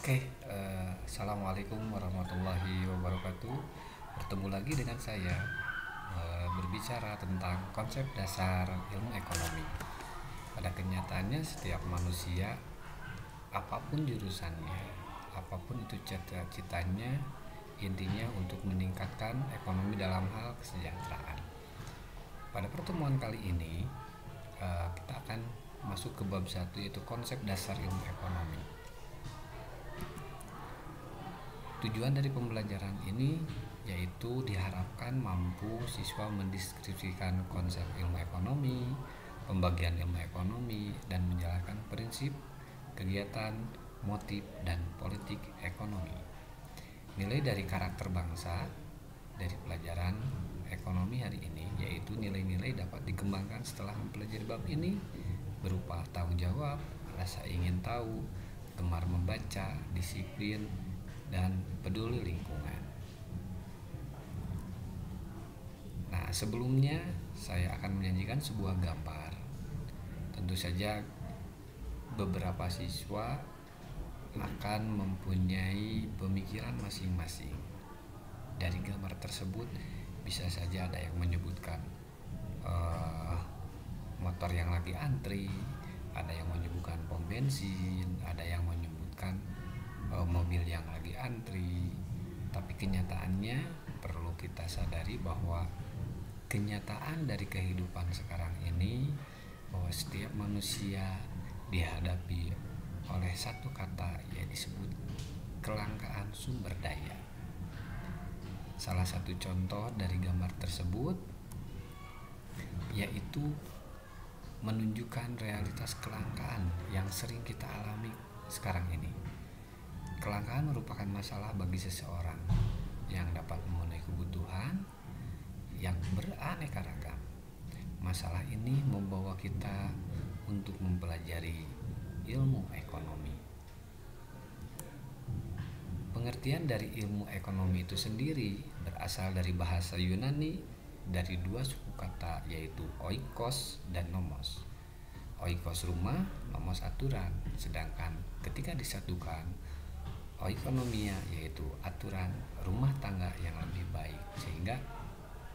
Assalamualaikum warahmatullahi wabarakatuh. Bertemu lagi dengan saya berbicara tentang konsep dasar ilmu ekonomi. Pada kenyataannya, setiap manusia, apapun jurusannya, apapun itu cita-citanya, intinya untuk meningkatkan ekonomi dalam hal kesejahteraan. Pada pertemuan kali ini, kita akan masuk ke bab 1, yaitu konsep dasar ilmu ekonomi. Tujuan dari pembelajaran ini yaitu diharapkan mampu siswa mendeskripsikan konsep ilmu ekonomi, pembagian ilmu ekonomi, dan menjalankan prinsip, kegiatan, motif, dan politik ekonomi. Nilai dari karakter bangsa dari pelajaran ekonomi hari ini yaitu nilai-nilai dapat dikembangkan setelah mempelajari bab ini berupa tanggung jawab, rasa ingin tahu, gemar membaca, disiplin, dan peduli lingkungan. Nah, sebelumnya saya akan menyajikan sebuah gambar. Tentu saja beberapa siswa akan mempunyai pemikiran masing-masing. Dari gambar tersebut bisa saja ada yang menyebutkan motor yang lagi antri, ada yang menyebutkan pom bensin, ada yang menyebutkan mobil yang lagi antri. Tapi kenyataannya perlu kita sadari bahwa kenyataan dari kehidupan sekarang ini bahwa setiap manusia dihadapi oleh satu kata yang disebut kelangkaan sumber daya. Salah satu contoh dari gambar tersebut yaitu menunjukkan realitas kelangkaan yang sering kita alami sekarang ini. Kelangkaan merupakan masalah bagi seseorang yang dapat memenuhi kebutuhan yang beraneka ragam. Masalah ini membawa kita untuk mempelajari ilmu ekonomi. Pengertian dari ilmu ekonomi itu sendiri berasal dari bahasa Yunani dari dua suku kata yaitu oikos dan nomos. Oikos rumah, nomos aturan, sedangkan ketika disatukan oikonomia yaitu aturan rumah tangga yang lebih baik. Sehingga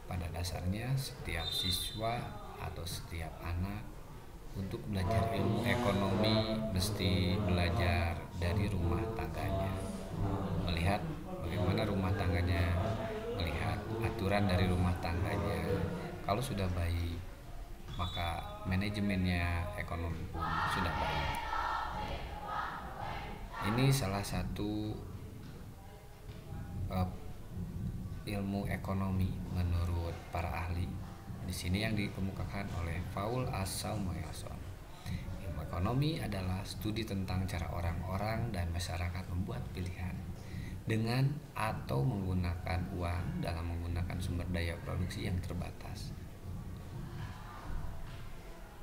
pada dasarnya setiap siswa atau setiap anak untuk belajar ilmu ekonomi mesti belajar dari rumah tangganya, melihat bagaimana rumah tangganya, melihat aturan dari rumah tangganya. Kalau sudah baik, maka manajemennya ekonomi pun sudah baik. Ini salah satu ilmu ekonomi menurut para ahli. Di sini yang dikemukakan oleh Paul Samuelson. Ilmu ekonomi adalah studi tentang cara orang-orang dan masyarakat membuat pilihan dengan atau menggunakan uang dalam menggunakan sumber daya produksi yang terbatas.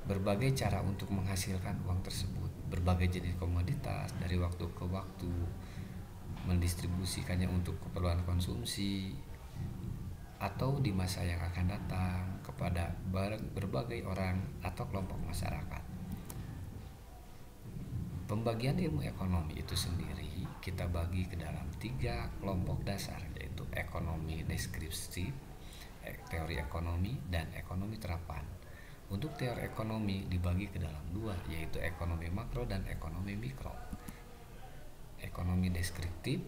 Berbagai cara untuk menghasilkan uang tersebut, berbagai jenis komoditas dari waktu ke waktu, mendistribusikannya untuk keperluan konsumsi atau di masa yang akan datang kepada berbagai orang atau kelompok masyarakat. Pembagian ilmu ekonomi itu sendiri kita bagi ke dalam 3 kelompok dasar, yaitu ekonomi deskriptif, teori ekonomi, dan ekonomi terapan. Untuk teori ekonomi dibagi ke dalam 2, yaitu ekonomi makro dan ekonomi mikro. Ekonomi deskriptif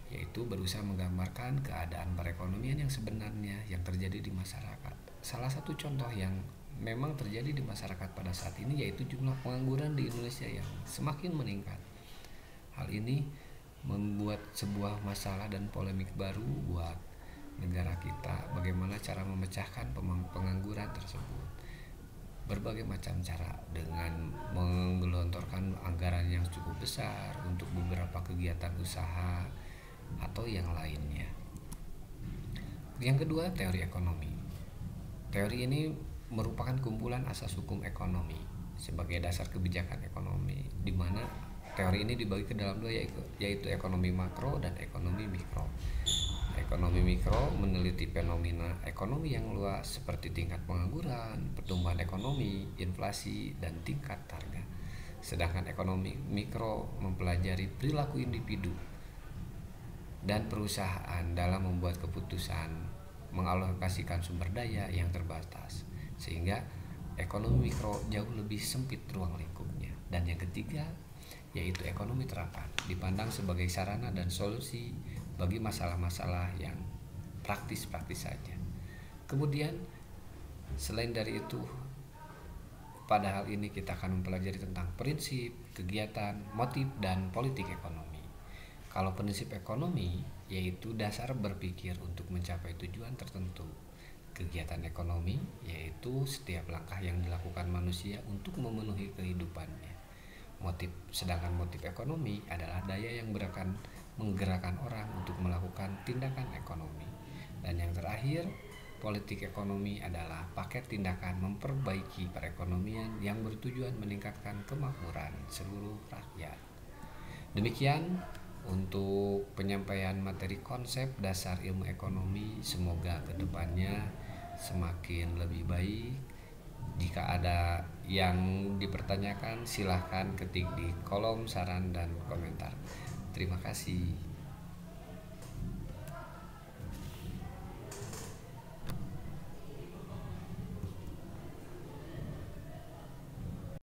yaitu berusaha menggambarkan keadaan perekonomian yang sebenarnya yang terjadi di masyarakat. Salah satu contoh yang memang terjadi di masyarakat pada saat ini yaitu jumlah pengangguran di Indonesia yang semakin meningkat. Hal ini membuat sebuah masalah dan polemik baru buat negara kita, bagaimana cara memecahkan pengangguran tersebut. Berbagai macam cara, dengan menggelontorkan anggaran yang cukup besar untuk beberapa kegiatan usaha atau yang lainnya. Yang kedua, teori ekonomi. Teori ini merupakan kumpulan asas hukum ekonomi sebagai dasar kebijakan ekonomi, di mana teori ini dibagi ke dalam 2, yaitu ekonomi makro dan ekonomi mikro. Ekonomi mikro meneliti fenomena ekonomi yang luas seperti tingkat pengangguran, pertumbuhan ekonomi, inflasi, dan tingkat harga. Sedangkan ekonomi mikro mempelajari perilaku individu dan perusahaan dalam membuat keputusan, mengalokasikan sumber daya yang terbatas, sehingga ekonomi mikro jauh lebih sempit ruang lingkupnya. Dan yang ketiga yaitu ekonomi terapan, dipandang sebagai sarana dan solusi bagi masalah-masalah yang praktis-praktis saja. Kemudian selain dari itu, pada hal ini kita akan mempelajari tentang prinsip, kegiatan, motif, dan politik ekonomi. Kalau prinsip ekonomi yaitu dasar berpikir untuk mencapai tujuan tertentu. Kegiatan ekonomi yaitu setiap langkah yang dilakukan manusia untuk memenuhi kehidupannya. Sedangkan motif ekonomi adalah daya yang menggerakkan orang untuk melakukan tindakan ekonomi. Dan yang terakhir, politik ekonomi adalah paket tindakan memperbaiki perekonomian yang bertujuan meningkatkan kemakmuran seluruh rakyat. Demikian untuk penyampaian materi konsep dasar ilmu ekonomi. Semoga kedepannya semakin lebih baik. Jika ada yang dipertanyakan, silahkan ketik di kolom saran dan komentar. Terima kasih.